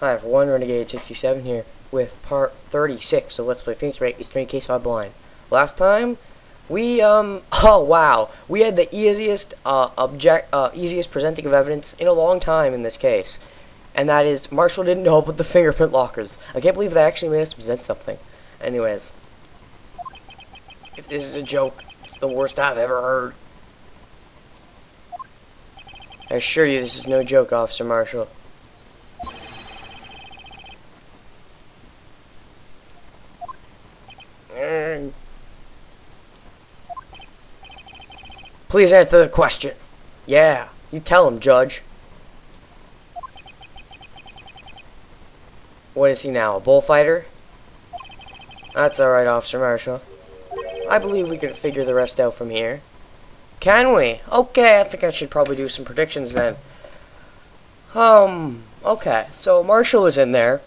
Hi everyone, Renegade67 here with part 36 of Let's Play Phoenix Wright Eastern Case File Blind. Last time, we, oh wow, we had the easiest, easiest presenting of evidence in a long time in this case. And that is, Marshall didn't know about the fingerprint lockers. I can't believe they actually made us present something. Anyways, if this is a joke, it's the worst I've ever heard. I assure you this is no joke, Officer Marshall. Please answer the question. Yeah, you tell him, Judge. What is he now, a bullfighter? That's alright, Officer Marshall. I believe we can figure the rest out from here. Can we? Okay, I think I should probably do some predictions then. Okay, so Marshall was in there,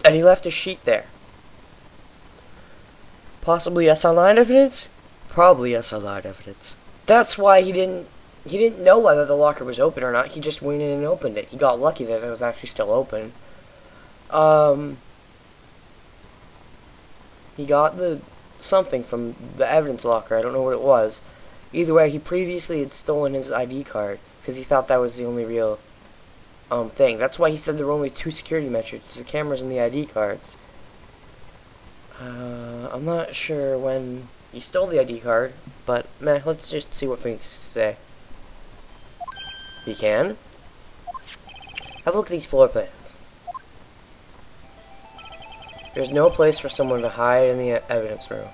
and he left a sheet there. Possibly SL9 evidence? Probably SL9 evidence. That's why he didn't know whether the locker was open or not. He just went in and opened it. He got lucky that it was actually still open. He got something from the evidence locker. I don't know what it was. Either way, he previously had stolen his ID card because he thought that was the only real thing. That's why he said there were only 2 security measures: the cameras and the ID cards. I'm not sure when he stole the ID card, but man, let's just see what Phoenix say. He can. Have a look at these floor plans. There's no place for someone to hide in the evidence room.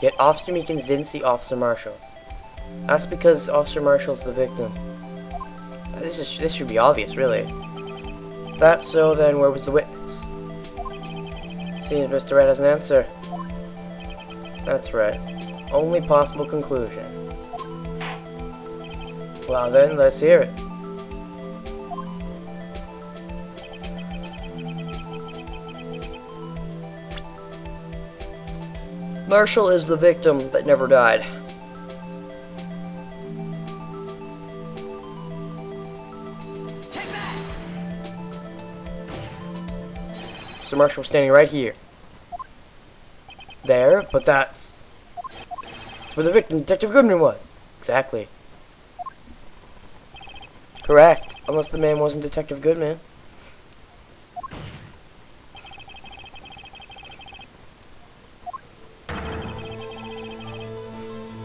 Yet Officer Meekins didn't see Officer Marshall. That's because Officer Marshall's the victim. This should be obvious, really. If that's so, then where was the witness? Seems Mr. Wright has an answer. That's right. Only possible conclusion. Well then, let's hear it. Marshall is the victim that never died. So Marshall was standing right here. There, but that's where the victim, Detective Goodman, was. Exactly. Correct. Unless the man wasn't Detective Goodman.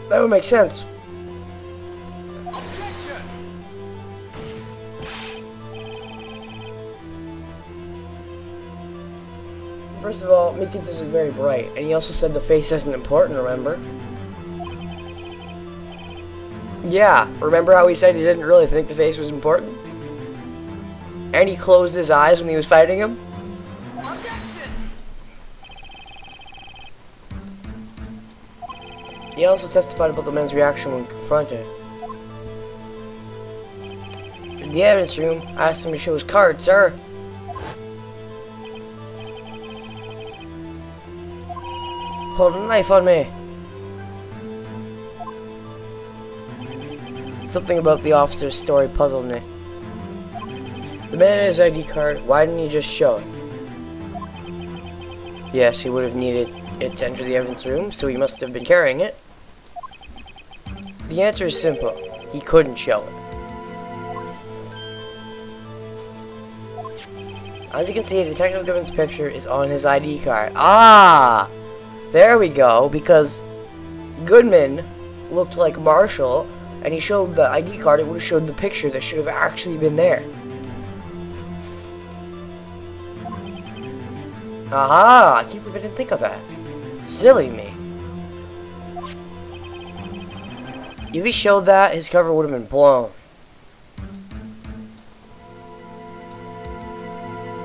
That would make sense. First of all, Meekins isn't very bright, and he also said the face isn't important, remember? Yeah, remember how he said he didn't really think the face was important? And he closed his eyes when he was fighting him? He also testified about the man's reaction when confronted. In the evidence room, I asked him to show his card, sir. Hold a knife on me. Something about the officer's story puzzled me. The man had his ID card. Why didn't he just show it? Yes, he would have needed it to enter the evidence room, so he must have been carrying it. The answer is simple. He couldn't show it. As you can see, Detective Goodman's picture is on his ID card. Ah! There we go, because Goodman looked like Marshall, and he showed the ID card. It would have showed the picture that should have actually been there. Aha! I can't believe I didn't think of that. Silly me. If he showed that, his cover would have been blown.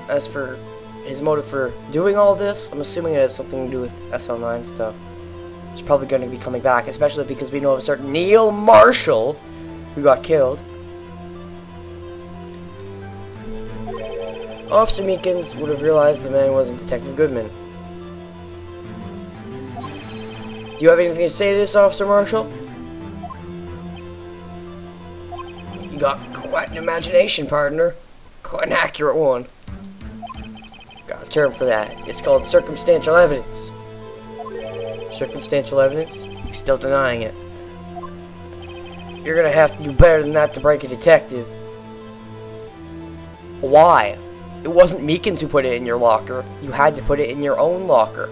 As for his motive for doing all this, I'm assuming it has something to do with SL9 stuff. It's probably going to be coming back, especially because we know of a certain Neil Marshall who got killed. Officer Meekins would have realized the man wasn't Detective Goodman. Do you have anything to say to this, Officer Marshall? You got quite an imagination, partner. an accurate one. Got a term for that. It's called circumstantial evidence. Circumstantial evidence? You're still denying it. You're gonna have to do better than that to break a detective. Why? It wasn't Meekins who put it in your locker. You had to put it in your own locker.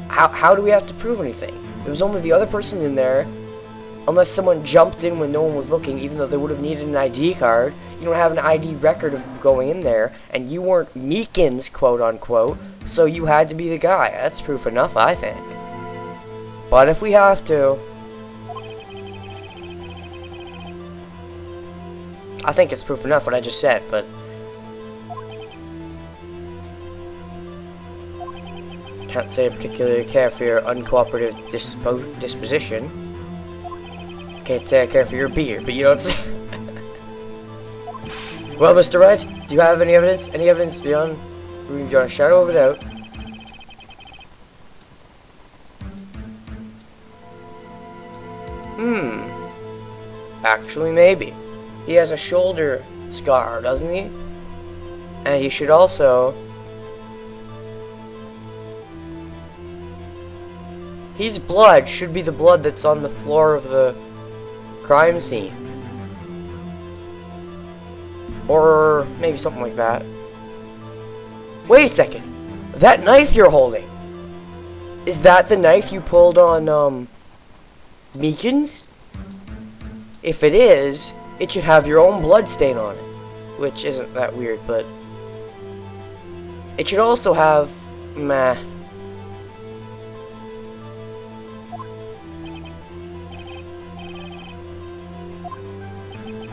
How do we have to prove anything? It was only the other person in there. Unless someone jumped in when no one was looking, even though they would have needed an ID card. You don't have an ID record of going in there, and you weren't Meekins, quote unquote, so you had to be the guy. That's proof enough, I think. But if we have to, I think it's proof enough what I just said, but can't say I particularly care for your uncooperative disposition. Can't say I care for your beard, but you don't say. Well, Mr. Wright, do you have any evidence? Any evidence beyond a shadow of a doubt? Actually, maybe. He has a shoulder scar, doesn't he? And he should also... His blood should be the blood that's on the floor of the crime scene. Or maybe something like that. Wait a second. That knife you're holding, is that the knife you pulled on, Meekins? If it is, it should have your own blood stain on it. Which isn't that weird, but... It should also have... Meh.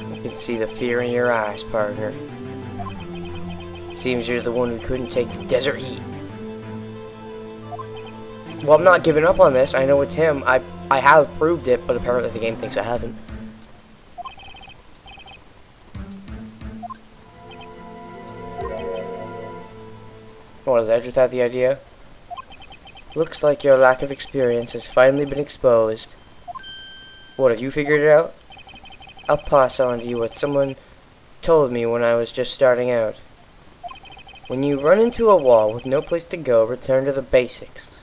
You can see the fear in your eyes, partner. Seems you're the one who couldn't take the desert heat. Well, I'm not giving up on this. I know it's him. I have proved it, but apparently the game thinks I haven't. What, does Edgeworth have the idea? Looks like your lack of experience has finally been exposed. What, have you figured it out? I'll pass on to you what someone told me when I was just starting out. When you run into a wall with no place to go, return to the basics.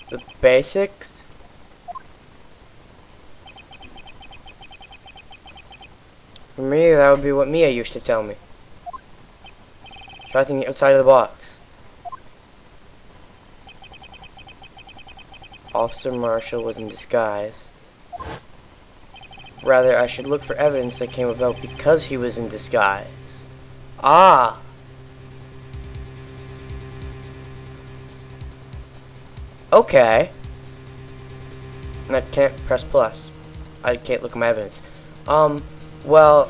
The basics? For me, that would be what Mia used to tell me. Try thinking outside of the box. Officer Marshall was in disguise. Rather, I should look for evidence that came about because he was in disguise. Ah! Okay. And I can't press plus. I can't look at my evidence. Well,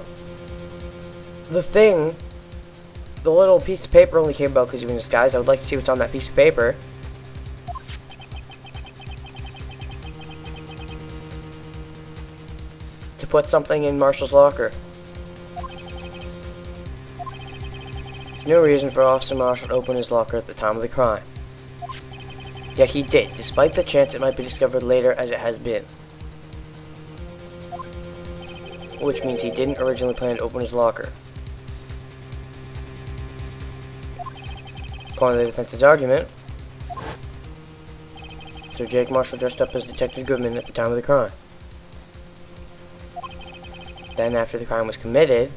the little piece of paper only came about because you were in disguise. I would like to see what's on that piece of paper. To put something in Marshall's locker. There's no reason for Officer Marshall to open his locker at the time of the crime. Yet he did, despite the chance it might be discovered later as it has been. Which means he didn't originally plan to open his locker. According to the defense's argument, Sir Jake Marshall dressed up as Detective Goodman at the time of the crime. Then, after the crime was committed,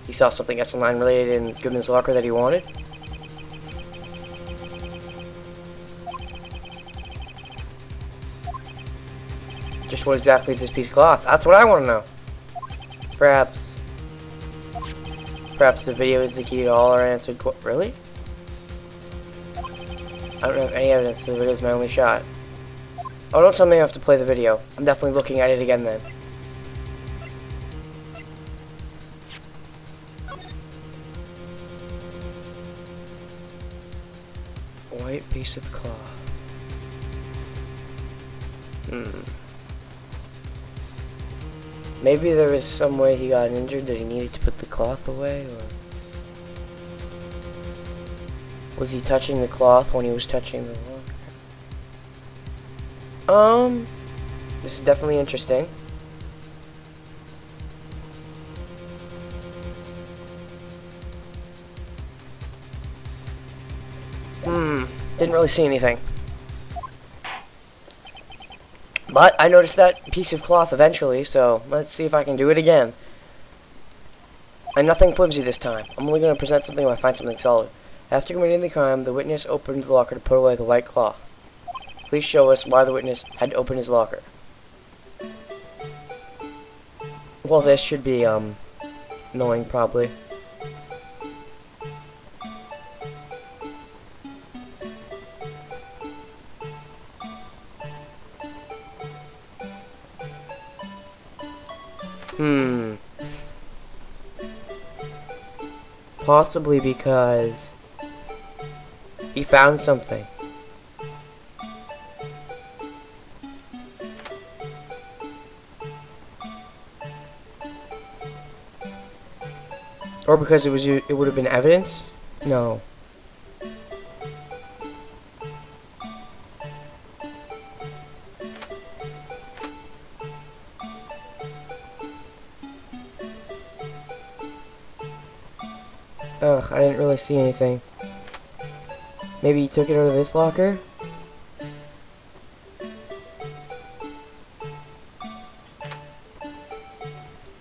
he saw something S9 related in Goodman's locker that he wanted. Just what exactly is this piece of cloth? That's what I want to know. Perhaps the video is the key to all our answered questions. Really? I don't have any evidence the video is my only shot. Oh, don't tell me I have to play the video. I'm definitely looking at it again then. White piece of cloth. Maybe there was some way he got injured that he needed to put the cloth away, or... Was he touching the cloth when he was touching the locker? This is definitely interesting. Didn't really see anything. But I noticed that piece of cloth eventually, so let's see if I can do it again. And nothing flimsy this time. I'm only going to present something when I find something solid. After committing the crime, the witness opened the locker to put away the white cloth. Please show us why the witness had to open his locker. Well, this should be, annoying, probably. Possibly because he found something. Or because it would have been evidence? No. Ugh, I didn't really see anything. Maybe he took it out of this locker?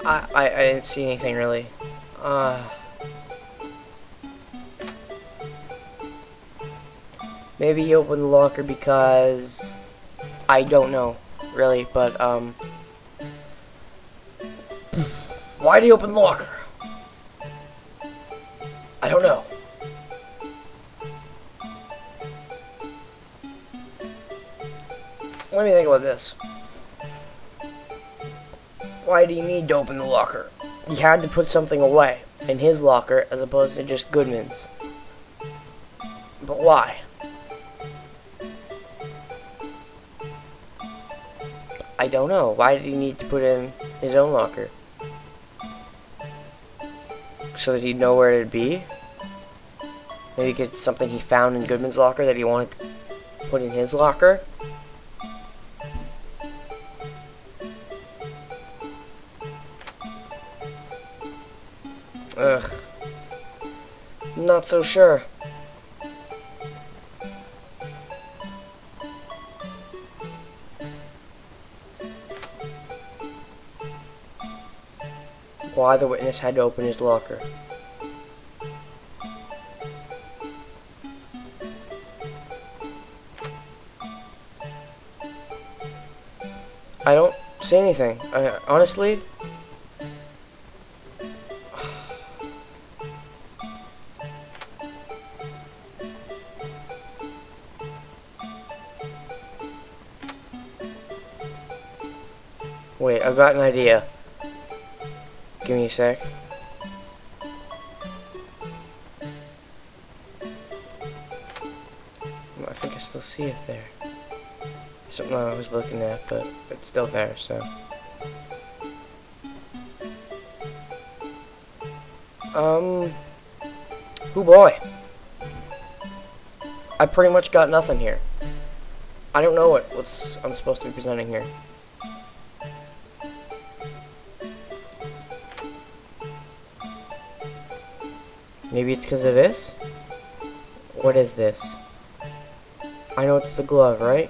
I didn't see anything really. Maybe he opened the locker because I don't know, really, but why did he open the locker? I don't know. Let me think about this. Why did he need to open the locker? He had to put something away in his locker as opposed to just Goodman's. But why? I don't know. Why did he need to put it in his own locker? So that he'd know where it'd be? Maybe because it's something he found in Goodman's locker that he wanted to put in his locker? Ugh. Not so sure. Why the witness had to open his locker. I don't see anything. Honestly, wait, I've got an idea. Give me a sec. I think I still see it there. Something I was looking at, but it's still there, so. Oh boy. I pretty much got nothing here. I don't know what I'm supposed to be presenting here. Maybe it's because of this? What is this? I know it's the glove, right?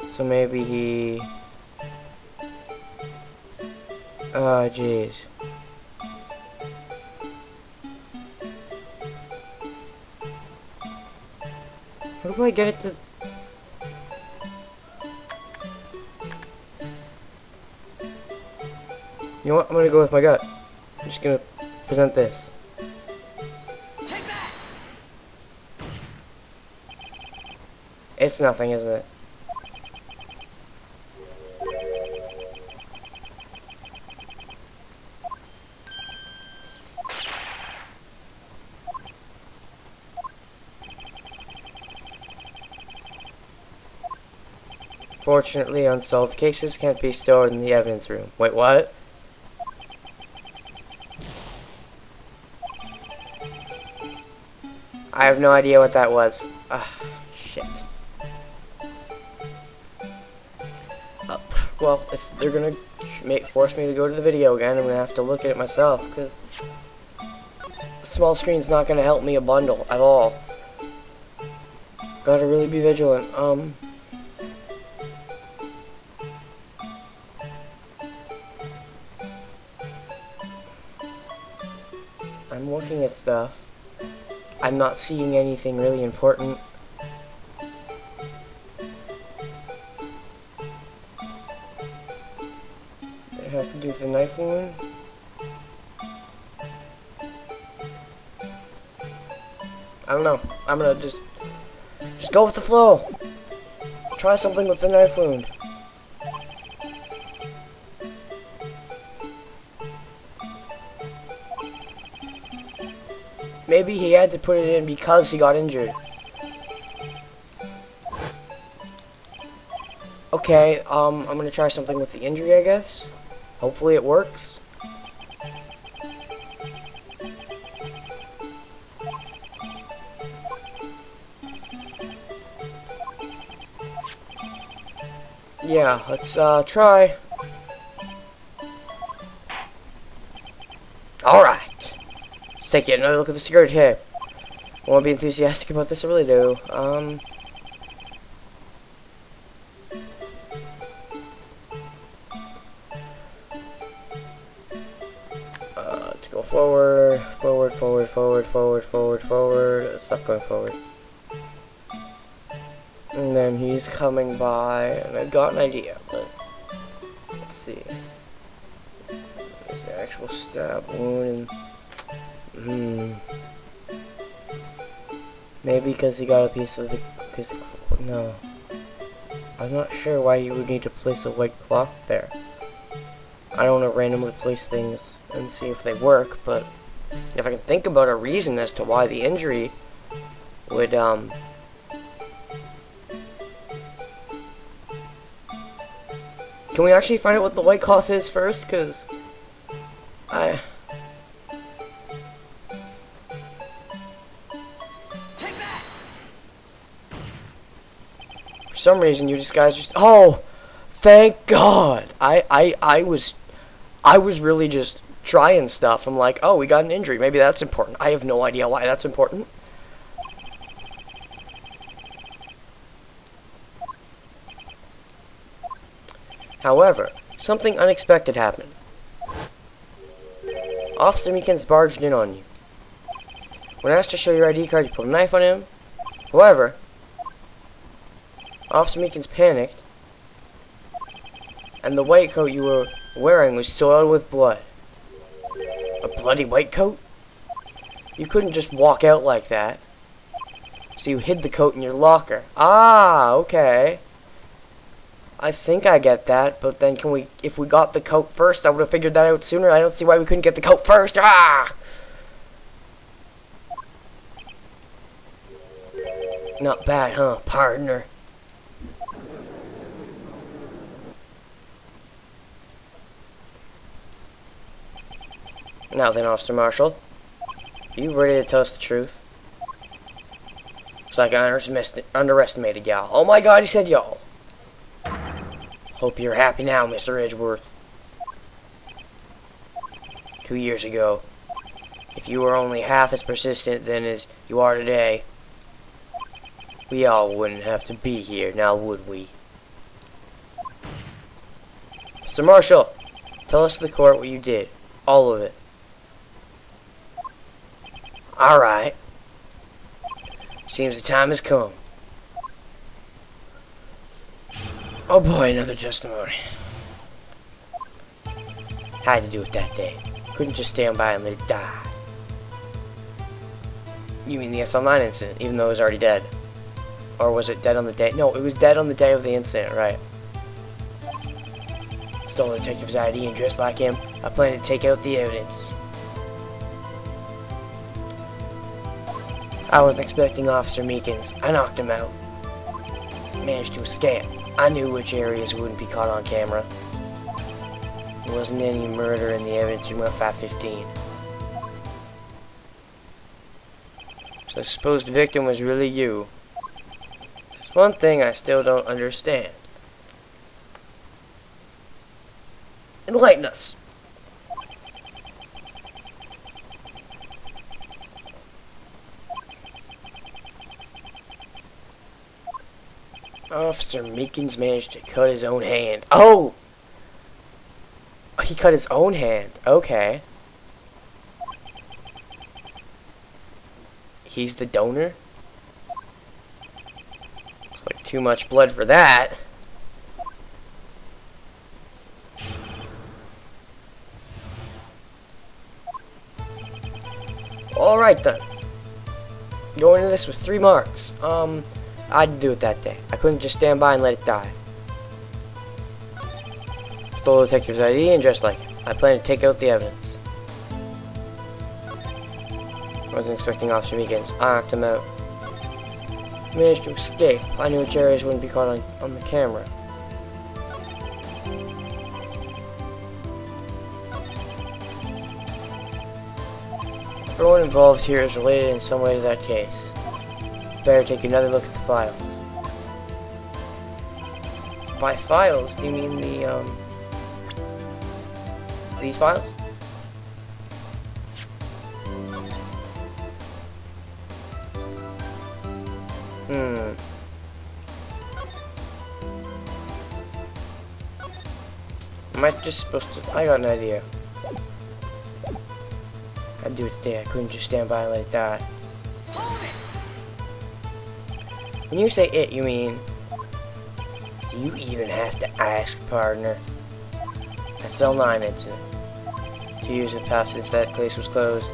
So maybe he... Oh, jeez. How do I get it to... You know what? I'm gonna go with my gut. I'm just gonna present this. It's nothing, isn't it? Fortunately, unsolved cases can't be stored in the evidence room. Wait, what? I have no idea what that was. Shit. Well, if they're gonna force me to go to the video again, I'm gonna have to look at it myself, because the small screen's not gonna help me a bundle at all. Gotta really be vigilant. I'm looking at stuff. I'm not seeing anything really important. I have to do with the knife wound. I don't know. I'm gonna just go with the flow. Try something with the knife wound. Maybe he had to put it in because he got injured. Okay, I'm gonna try something with the injury, I guess. Hopefully it works. Yeah, let's try. Alright. Let's take another look at the security tape. I won't be enthusiastic about this, I really do. Let's go forward. Stop going forward. And then he's coming by, and I've got an idea, but let's see. There's the actual stab wound. Maybe because he got a piece of the. No. I'm not sure why you would need to place a white cloth there. I don't want to randomly place things and see if they work, but if I can think about a reason as to why the injury would, Can we actually find out what the white cloth is first? Because for some reason you guys just oh, thank God. I was really just trying stuff. I'm like, oh, we got an injury. Maybe that's important. I have no idea why that's important. However, something unexpected happened. Officer Meekins barged in on you. When asked to show your ID card, you put a knife on him. However, Officer Meekins panicked, and the white coat you were wearing was soiled with blood. A bloody white coat? You couldn't just walk out like that. So you hid the coat in your locker. Ah, okay. I think I get that, but then if we got the coat first, I would have figured that out sooner. I don't see why we couldn't get the coat first. Ah! Not bad, huh, partner? Now then, Officer Marshall, are you ready to tell us the truth? Looks like I underestimated y'all. Oh my God, he said y'all. Hope you're happy now, Mr. Edgeworth. 2 years ago, if you were only half as persistent then as you are today, we all wouldn't have to be here, now would we? Mr. Marshall, tell us to the court what you did. All of it. Alright. Seems the time has come. Oh boy, another testimony. Had to do it that day. Couldn't just stand by and let it die. You mean the SL9 incident, even though it was already dead? Or was it dead on the day? No, it was dead on the day of the incident, right? Stole the detective's ID and dressed like him. I plan to take out the evidence. I wasn't expecting Officer Meekins. I knocked him out. Managed to escape. I knew which areas wouldn't be caught on camera. There wasn't any murder in the evidence room at 515. So I suppose the victim was really you. There's one thing I still don't understand. Enlighten us. Officer Meekins managed to cut his own hand. Oh! He cut his own hand. Okay. He's the donor? Looks like too much blood for that. Alright then. Going into this with 3 marks. I'd do it that day. I couldn't just stand by and let it die. Stole the detective's ID and dressed like him. I plan to take out the evidence. I wasn't expecting Officer Meekins. I knocked him out. Managed to escape. I knew which areas wouldn't be caught on the camera. Everyone involved here is related in some way to that case. Better take another look at the files. By files, do you mean the, these files? Am I just supposed to... I got an idea. I'd do it today. I couldn't just stand by and let it die. When you say it, you mean... Do you even have to ask, partner? That Cell 9 incident. 2 years have passed since that place was closed.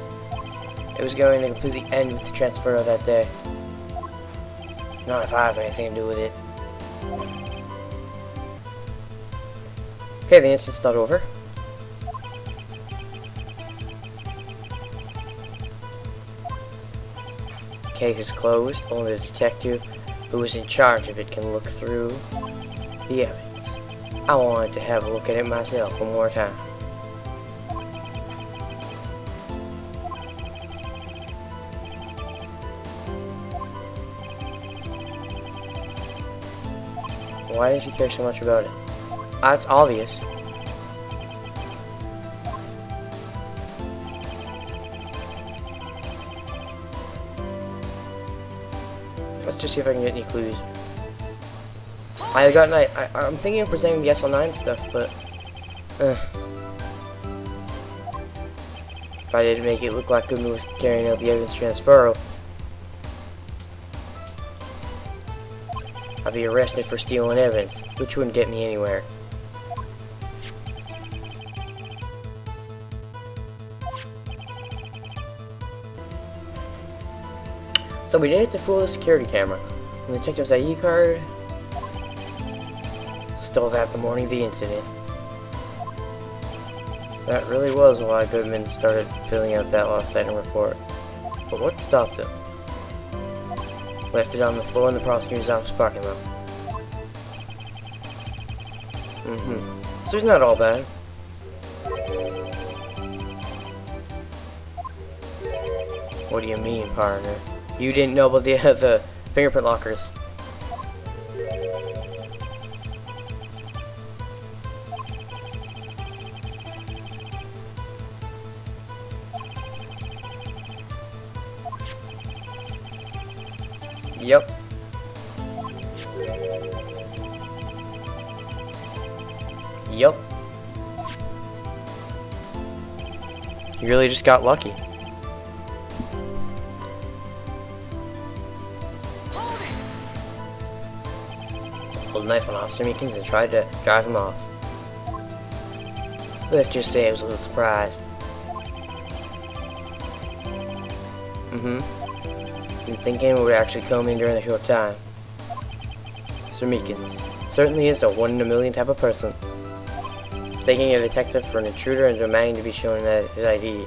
It was going to completely end with the transfer of that day. Not if I have anything to do with it. Okay, the incident's not over. Case is closed. Only the detective who was in charge of it can look through the evidence. I wanted to have a look at it myself one more time. Why does he care so much about it? It's obvious. Let's just see if I can get any clues. I'm thinking of presenting the SL9 stuff, but if I didn't make it look like Goodman was carrying out the evidence transfer, I'd be arrested for stealing evidence, which wouldn't get me anywhere. So we did it to fool the security camera. And the detective's ID card. Stole that the morning of the incident. That really was why Goodman started filling out that lost item report. But what stopped him? Left it on the floor in the prosecutor's office parking lot. So it's not all bad. What do you mean, partner? You didn't know about the fingerprint lockers. Yep. Yep. You really just got lucky. Pulled a knife on Officer Meekins and tried to drive him off. Let's just say I was a little surprised. Didn't think anyone would actually come in during a short time. Sir Meekins certainly is a 1 in a million type of person. Taking a detective for an intruder and demanding to be shown his ID.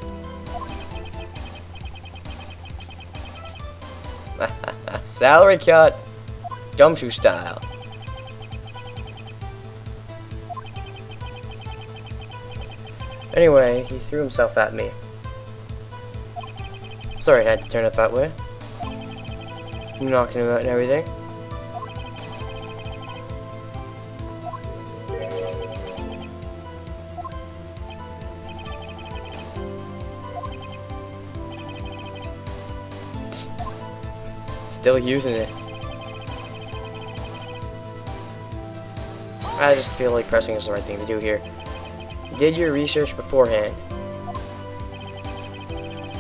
Salary cut! Gumshoe style. Anyway, he threw himself at me. Sorry I had to turn it that way. knocking him out and everything. Still using it. I just feel like pressing is the right thing to do here. Did your research beforehand.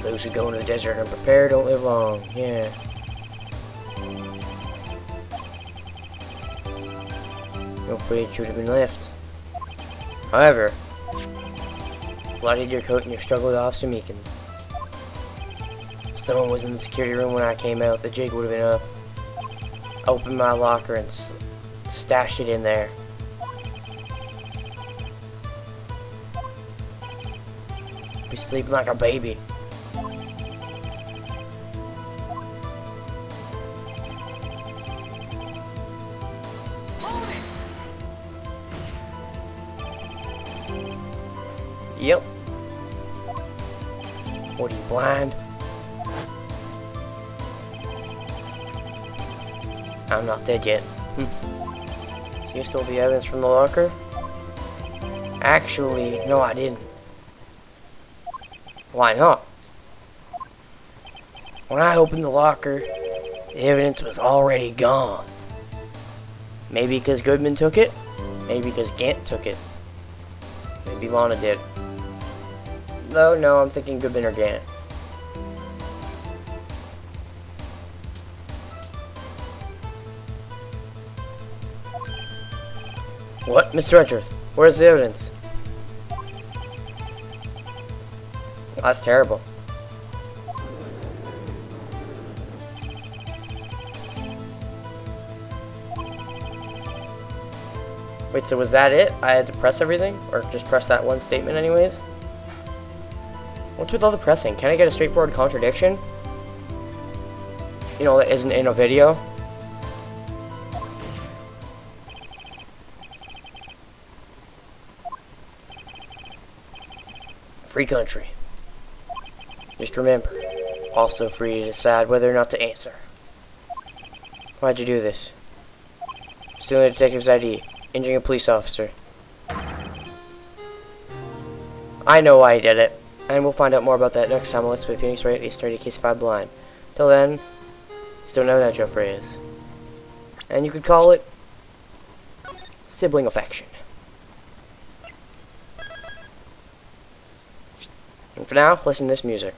Those who go into the desert unprepared don't live long. Yeah. No footage should have been left. However, bloodied your coat in your struggle with Officer Meekins. If someone was in the security room when I came out, the jig would have been up. I opened my locker and stashed it in there. Be sleeping like a baby. Yep. What are you, blind? I'm not dead yet. So you stole the evidence from the locker? Actually, no, I didn't. Why not? When I opened the locker, the evidence was already gone. Maybe because Goodman took it, maybe because Gant took it. Maybe Lana did. Though, no, I'm thinking Goodman or Gant. What? Mr. Redruth, where's the evidence? That's terrible. Wait, so was that it? I had to press everything? Or just press that one statement anyways? What's with all the pressing? Can I get a straightforward contradiction? You know, that isn't in a video? Free country. Just remember, also free to decide whether or not to answer. Why'd you do this? Stealing a detective's ID. Injuring a police officer. I know why he did it. And we'll find out more about that next time on Let's Play Phoenix Wright 830 Case 5 Blind. Till then, still know that outro phrase. And you could call it sibling affection. And for now, listen to this music.